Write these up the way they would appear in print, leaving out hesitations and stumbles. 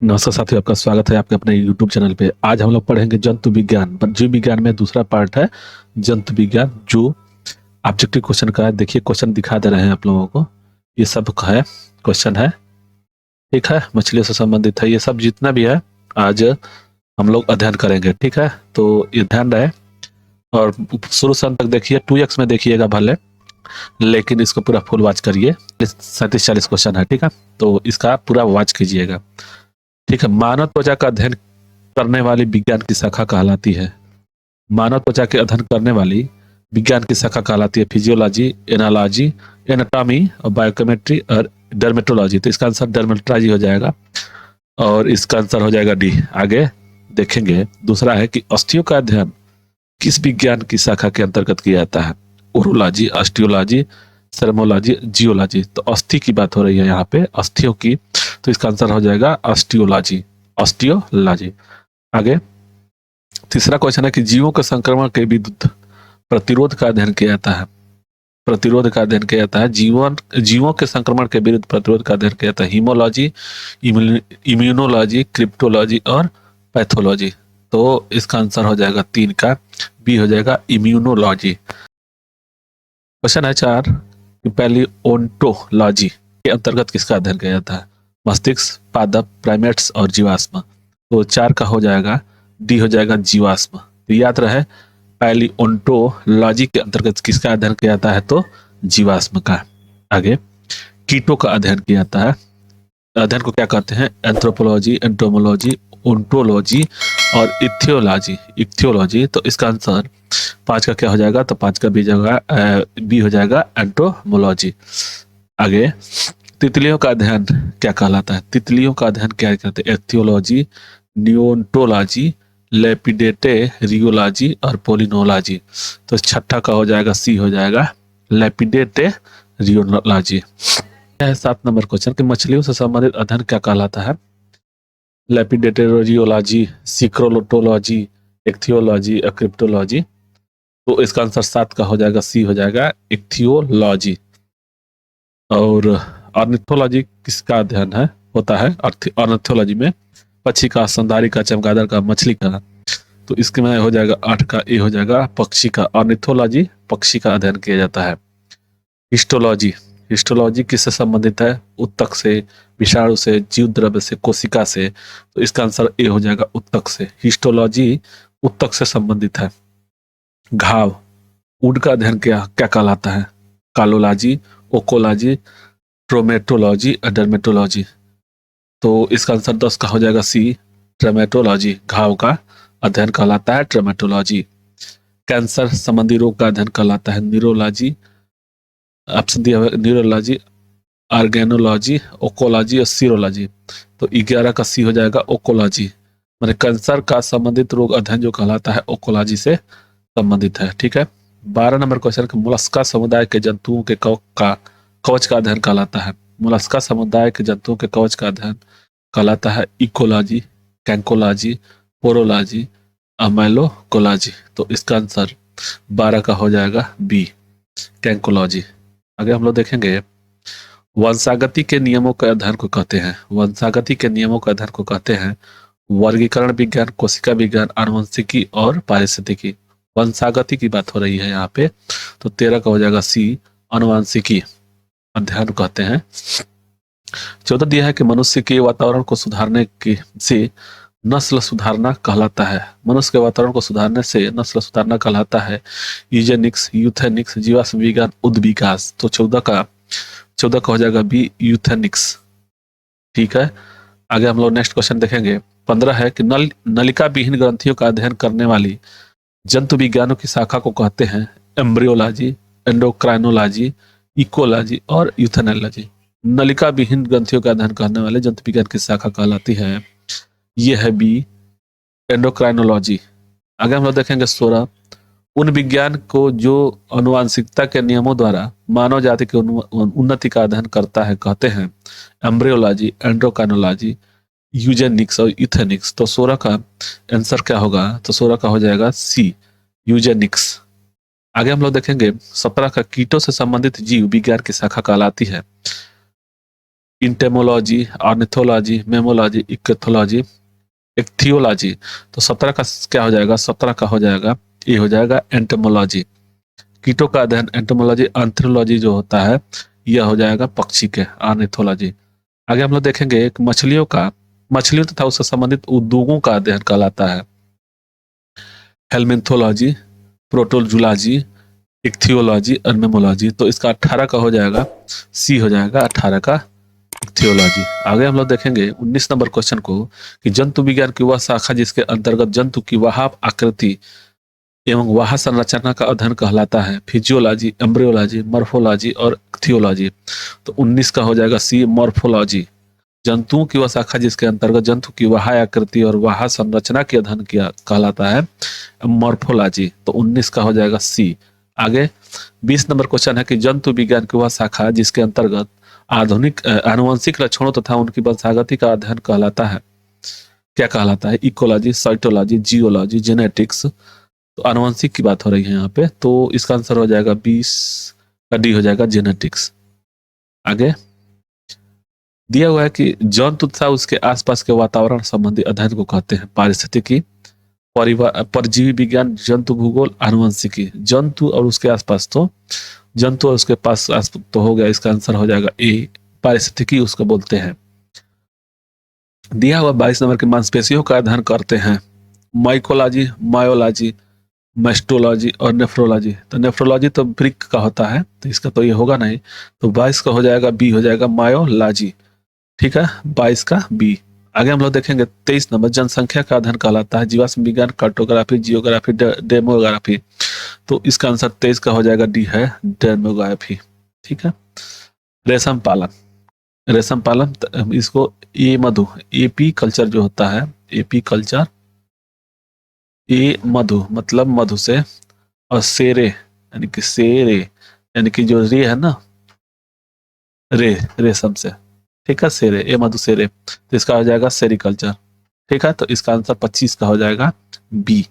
नमस्कार साथियों, आपका स्वागत है आपके अपने YouTube चैनल पे। आज हम लोग पढ़ेंगे जंतु विज्ञान। जीव विज्ञान में दूसरा पार्ट है जंतु विज्ञान, जो ऑब्जेक्टिव क्वेश्चन का है। देखिए क्वेश्चन दिखा दे रहे हैं आप लोगों को। ये सब है क्वेश्चन है, ठीक है। मछलियों से संबंधित है ये सब, जितना भी है आज हम लोग अध्ययन करेंगे, ठीक है। तो ये ध्यान रहे और शुरू से अंत तक देखिए। 2x में देखिएगा भले, लेकिन इसको पूरा फुल वॉच करिए। 37-40 क्वेश्चन है, ठीक है। तो इसका पूरा वॉच कीजिएगा, ठीक है। मानव त्वचा का अध्ययन करने वाली विज्ञान की शाखा कहलाती है। मानव त्वचा के अध्ययन करने वाली विज्ञान की शाखा कहलाती है फिजियोलॉजी, एनालॉजी, एनाटॉमी और बायोकेमिस्ट्री और डर्मेटोलॉजी। तो इसका आंसर डर्मेटोलॉजी हो जाएगा और इसका आंसर हो जाएगा डी। आगे देखेंगे। दूसरा है कि अस्थियों का अध्ययन किस विज्ञान की शाखा के अंतर्गत किया जाता है। Orology, osteology, seismology, geology. तो अस्थि की बात हो रही है यहाँ पे, अस्थियों की। तो इसका आंसर हो जाएगा ऑस्टियोलॉजी, ऑस्टियोलॉजी। आगे तीसरा क्वेश्चन है कि जीवों के संक्रमण के विरुद्ध प्रतिरोध का अध्ययन किया जाता है। प्रतिरोध का अध्ययन किया जाता है जीवों के संक्रमण के विरुद्ध प्रतिरोध का अध्ययन किया जाता है। हीमोलॉजी, इम्यूनोलॉजी, क्रिप्टोलॉजी और पैथोलॉजी। तो इसका आंसर हो जाएगा 3 का बी हो जाएगा इम्यूनोलॉजी। क्वेश्चन है 4 कि पैलियोंटोलॉजी के अंतर्गत किसका अध्ययन किया जाता है। मस्तिष्क, पादप, प्राइमेट्स और जीवाश्म। तो 4 का हो जाएगा डी हो जाएगा जीवाश्म। तो याद रहे पैलियोंटोलॉजी के अंतर्गत किसका अध्ययन किया जाता है, तो जीवाश्म का। आगे कीटों का अध्ययन किया जाता है। अध्ययन को क्या कहते हैं, एंथ्रोपोलॉजी, एंटोमोलॉजी, ओंटोलॉजी और इथियोलॉजी। तो इसका आंसर 5 का क्या हो जाएगा, तो 5 का बी हो जाएगा एंटोमोलॉजी। आगे तितलियों का अध्ययन क्या कहलाता है। तितलियों का अध्ययन क्या कहते हैं, एथियोलॉजी, नियोन्टोलॉजी, लेपिडेटेरियोलॉजी और पोलिनोलॉजी। तो 6 का हो जाएगा सी हो जाएगा लेपिडेटेरियोलॉजी। 7 नंबर क्वेश्चन कि मछलियों से संबंधित अध्ययन क्या कहलाता है। लेपिडेटेरियोलॉजी, सिक्रोलोटोलॉजी, इक्थियोलॉजी और क्रिप्टोलॉजी। तो इसका आंसर 7 का हो जाएगा सी हो जाएगा इक्थियोलॉजी। और ऑर्निथोलॉजी किसका अध्ययन है होता है। ऑर्निथोलॉजी में पक्षी का, स्तनधारी का, चमगादड़ का, मछली का। तो इसके में हो जाएगा 8 का ए हो जाएगा पक्षी का। ऑर्निथोलॉजी पक्षी का अध्ययन किया जाता है। हिस्टोलॉजी, हिस्टोलॉजी किससे संबंधित है, उत्तक से, विषाणु से, जीव द्रव्य से, कोशिका से। तो इसका आंसर ए हो जाएगा उत्तक से। हिस्टोलॉजी उत्तक से संबंधित है। घाव, ऊंट का अध्ययन क्या क्या कहलाता है। कालोलॉजी, ओकोलॉजी, ट्रोमेटोलॉजी और डर्मेटोलॉजी। तो इसका आंसर 10 का हो जाएगा सी ट्रोमेटोलॉजी। घाव का अध्ययन कहलाता है ट्रोमेटोलॉजी। कैंसर संबंधी रोग का अध्ययन कहलाता है न्यूरोलॉजी। ऑप्शन दिया हुआ न्यूरोलॉजी, ऑर्गेनोलॉजी, ओकोलॉजी और सीरोलॉजी। तो 11 का सी हो जाएगा ओकोलॉजी। माने कैंसर का संबंधित रोग अध्ययन जो कहलाता है ओकोलॉजी से संबंधित है, ठीक है। 12 नंबर क्वेश्चन के मोलस्का समुदाय के जंतुओं के कवच का अध्ययन कहलाता है। मोलस्का समुदाय के जंतुओं के कवच का अध्ययन कहलाता है इकोलॉजी, कैंकोलॉजी, पोरोलॉजी, अमाइलोकोलॉजी। तो इसका आंसर 12 का हो जाएगा बी कैंकोलॉजी। आगे हम लोग देखेंगे वंशागति के नियमों के अध्ययन को कहते हैं। वंशागति के नियमों के अध्ययन को कहते हैं वर्गीकरण विज्ञान, कोशिका विज्ञान, आनुवंशिकी और पारिस्थितिकी। वंशागति की बात हो रही है यहाँ पे। तो 13 का हो जाएगा सी आनुवंशिकी अध्ययन कहते हैं। 14 दिया है कि मनुष्य के वातावरण को सुधारने के से नस्ल सुधारना कहलाता है। मनुष्य के वातावरण को सुधारने से नस्ल सुधारना कहलाता है यूजेनिक्स, यूथेनिक्स, जीवाश्म विज्ञान, उद्विकास। तो 14 का हो जाएगा बी यूथेनिक्स, ठीक है। आगे हम लोग नेक्स्ट क्वेश्चन देखेंगे। 15 है कि नलिका विहीन ग्रंथियों का अध्ययन करने वाली जंतु विज्ञानों की शाखा को कहते हैं एम्ब्रियोलॉजी, एंडोक्राइनोलॉजी, इकोलॉजी और यूथेनोलॉजी। नलिका विहीन ग्रंथियों का अध्ययन करने वाले जंतु विज्ञान की शाखा कहलाती है, यह है बी एंडोक्राइनोलॉजी। आगे हम लोग देखेंगे 16 उन विज्ञान को जो अनुवांशिकता के नियमों द्वारा मानव जाति की उन्नति का अध्ययन करता है कहते हैं एम्ब्रियोलॉजी, एंड्रोकाइनोलॉजी, यूजेनिक्स और यूथेनिक्स। तो 16 का आंसर क्या होगा, तो 16 का हो जाएगा सी यूजेनिक्स। आगे हम लोग देखेंगे 17 का कीटों से संबंधित जीव विज्ञान की शाखा कहलाती है इंटेमोलॉजी, ऑर्निथोलॉजी, मेमोलॉजी, इक्थोलॉजी, इक्थियोलॉजी। तो 17 का क्या हो जाएगा? 17 का हो जाएगा, ये हो जाएगा एंटोमोलॉजी, कीटों का अध्ययन। एंटोमोलॉजी, आंथ्रोलॉजी जो होता है यह हो जाएगा पक्षी के, ऑर्निथोलॉजी। आगे हम लोग देखेंगे एक मछलियों तथा उससे संबंधित उद्योगों का अध्ययन कहलाता है हेलमिन्थोलॉजी, प्रोटोजूलॉजी, इक्थियोलॉजी और मेमोलॉजी। तो इसका 18 का हो जाएगा, सी हो जाएगा 18 का इक्थियोलॉजी। आगे हम लोग देखेंगे 19 नंबर क्वेश्चन को कि जंतु विज्ञान की वह शाखा जिसके अंतर्गत जंतु की वह आकृति एवं वह संरचना का अध्ययन कहलाता है फिजियोलॉजी, एम्ब्रियोलॉजी, मॉर्फोलॉजी और इक्थियोलॉजी। तो 19 का हो जाएगा सी, मॉर्फोलॉजी। जंतुओं की वह शाखा जिसके अंतर्गत जंतु की वह आकृति और वह संरचना के अध्ययन किया कहलाता है मॉर्फोलॉजी। तो 19 का हो जाएगा सी। आगे 20 नंबर क्वेश्चन है कि जंतु विज्ञान की वह शाखा जिसके अंतर्गत आधुनिक आनुवंशिक लक्षणों तथा उनकी वंशागति का अध्ययन कहलाता है, क्या कहलाता है? Ecology, cytology, geology, genetics. तो आनुवंशिक की बात हो रही है यहाँ पे, तो इसका आंसर हो जाएगा 20 का डी हो जाएगा जेनेटिक्स। आगे दिया हुआ है कि जंतु तथा उसके आसपास के वातावरण संबंधी अध्ययन को कहते हैं पारिस्थितिकी, परजीवी विज्ञान, जंतु भूगोल, आनुवंशिकी। जंतु और उसके आसपास, तो जंतु और उसके पास तो हो गया, इसका आंसर हो जाएगा ए, पारिस्थितिकी उसको बोलते हैं। दिया हुआ 22 नंबर के मांसपेशियों का अध्ययन करते हैं माइकोलॉजी, मायोलॉजी, मेस्टोलॉजी और नेफ्रोलॉजी। तो नेफ्रोलॉजी तो वृक्क का होता है, तो इसका तो ये होगा नहीं। तो 22 का हो जाएगा बी, हो जाएगा मायोलॉजी। ठीक है, 22 का बी। आगे हम लोग देखेंगे 23 नंबर जनसंख्या का अध्ययन कहलाता है जीवाश्म विज्ञान, कार्टोग्राफी, जियोग्राफी, डेमोग्राफी। तो इसका आंसर 23 का हो जाएगा डी है, डेमोग्राफी। ठीक है, रेशम पालन इसको ए मधु, एपी कल्चर जो होता है, एपी कल्चर, ए मधु मतलब मधु से, और सेरे यानी कि सेरे यानी कि जो रे है ना, रेशम से। ठीक है, सेरे, ए मधु सेरे, तो इसका हो जाएगा सेरिकल्चर। ठीक है, तो इसका आंसर 25 का हो जाएगा बी।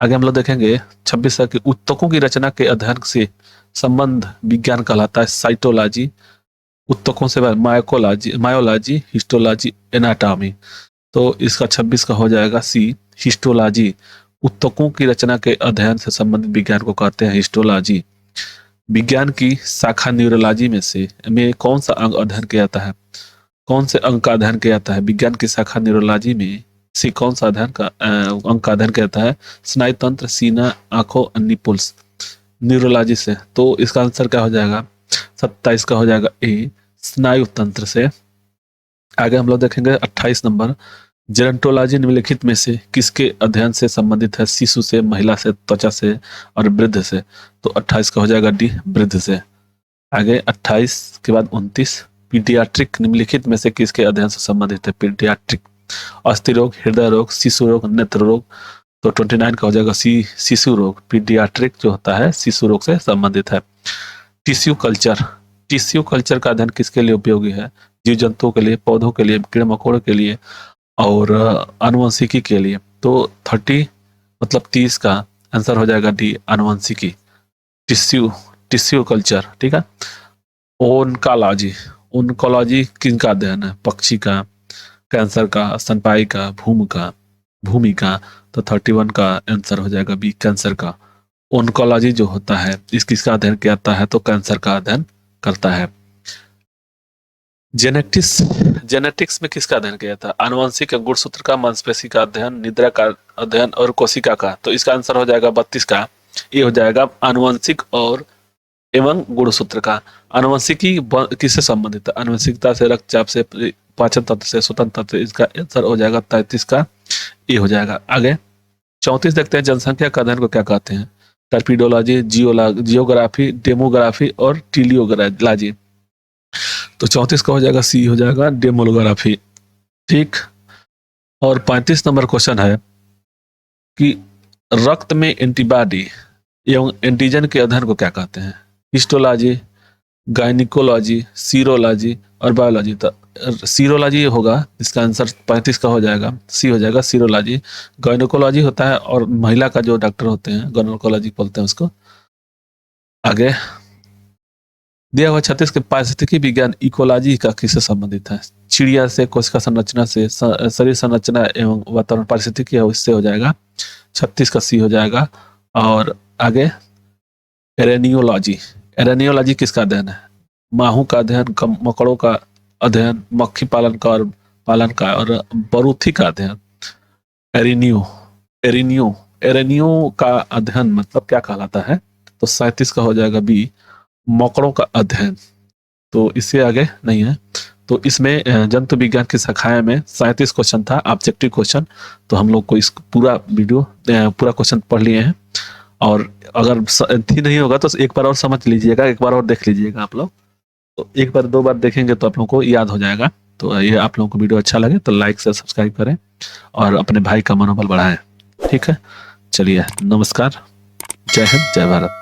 आगे हम लोग देखेंगे 26 के उत्तकों की रचना के अध्ययन से संबंध विज्ञान कहलाता है साइटोलॉजी, उत्तकों से मायोलॉजी, हिस्टोलॉजी, एनाटॉमी। तो इसका 26 का हो जाएगा सी, हिस्टोलॉजी। उत्तकों की रचना के अध्ययन से संबंधित विज्ञान को कहते हैं हिस्टोलॉजी। विज्ञान की शाखा न्यूरोलॉजी में कौन सा अंग अध्ययन किया जाता है? कौन से अंग का अध्ययन किया जाता है? विज्ञान की शाखा न्यूरोलॉजी में से कौन सा अंग का अध्ययन किया जाता है? स्नायु तंत्र, सीना, आंखों, निपुल्स। न्यूरोलॉजी से, तो इसका आंसर क्या हो जाएगा? 27 का हो जाएगा ए, स्नायु तंत्र से। आगे हम लोग देखेंगे 28 नंबर, जेरंटोलॉजी निम्नलिखित में से किसके अध्ययन से संबंधित है? शिशु से, महिला से, त्वचा से और वृद्ध से। तो 28 का हो जाएगा डी, वृद्ध से। आगे 28 के बाद 29, पीडियाट्रिक निम्नलिखित में से किसके अध्ययन से संबंधित है? पीडियाट्रिक, अस्थि रोग, हृदय रोग, शिशु रोग, नेत्र रोग। तो 29 का हो जाएगा सी, शिशु रोग। पीडियाट्रिक जो होता है शिशु रोग से संबंधित है। टिश्यू कल्चर का अध्ययन किसके लिए उपयोगी है? जीव जंतुओं के लिए, पौधों के लिए, कीड़े मकोड़ों के लिए और आनुवंशिकी के लिए। तो 30 मतलब 30 का आंसर हो जाएगा डी, आनुवंशिकी, टिश्यू कल्चर। ठीक है, ओनकोलॉजी किनका अध्ययन है? पक्षी का, कैंसर का, स्तनपायी का, भूमि का। तो 31 का आंसर हो जाएगा बी, कैंसर का। ओनकोलॉजी जो होता है किसका अध्ययन किया जाता है? तो कैंसर का अध्ययन करता है। जेनेटिक्स में किसका अध्ययन किया था? आनुवंशिक, गुणसूत्र का, मांसपेशी का अध्ययन, निद्रा का अध्ययन और कोशिका का। तो इसका आंसर हो जाएगा 32 का, ये हो जाएगा आनुवंशिक और एवं गुणसूत्र का। आनुवंशिकी किससे संबंधित है? आनुवंशिकता से, रक्तचाप से, पाचन तंत्र से, स्वतंत्र तंत्र से। इसका आंसर हो जाएगा 33 का, ये हो जाएगा। आगे 34 देखते हैं, जनसंख्या का अध्ययन को क्या कहते हैं? टर्पिडोलॉजी, जियोग्राफी, डेमोग्राफी और टीलियोलॉजी। तो 34 का हो जाएगा सी, हो जाएगा डेमोग्राफी। ठीक, और 35 नंबर क्वेश्चन है कि रक्त में एंटीबॉडी एवं एंटीजन के अध्ययन को क्या कहते हैं? हिस्टोलॉजी, गायनिकोलॉजी, सीरोलॉजी और बायोलॉजी। तो सीरोलॉजी होगा, इसका आंसर 35 का हो जाएगा, सी हो जाएगा सीरोलॉजी। गायनिकोलॉजी होता है और महिला का जो डॉक्टर होते हैं गायनिकोलॉजी बोलते हैं उसको। आगे दिया हुआ 36 के पारिस्थितिकी विज्ञान इकोलॉजी का किससे संबंधित है? चिड़िया से, कोशिका संरचना से, शरीर संरचना एवं वातावरण पारिस्थितिकी है, उससे हो जाएगा 36 का सी हो जाएगा। और आगे एरेनियोलॉजी, एरेनियोलॉजी किसका अध्ययन है? माहू का अध्ययन, मकड़ों का अध्ययन, मक्खी पालन का और बरूथी का अध्ययन। एरेनियो एरेनियो एरेनियो का अध्ययन मतलब क्या कहलाता है? तो 37 का हो जाएगा बी, मकड़ों का अध्ययन। तो इससे आगे नहीं है। तो इसमें जंतु विज्ञान की शाखाएं में 37 क्वेश्चन था, ऑब्जेक्टिव क्वेश्चन। तो हम लोग को इस पूरा क्वेश्चन पढ़ लिए हैं। और अगर थी नहीं होगा तो एक बार और समझ लीजिएगा, एक बार और देख लीजिएगा आप लोग। तो एक बार 2 बार देखेंगे तो आप लोगों को याद हो जाएगा। तो ये आप लोगों को वीडियो अच्छा लगे तो लाइक से सब्सक्राइब करें और अपने भाई का मनोबल बढ़ाएं। ठीक है, चलिए नमस्कार, जय हिंद, जय भारत।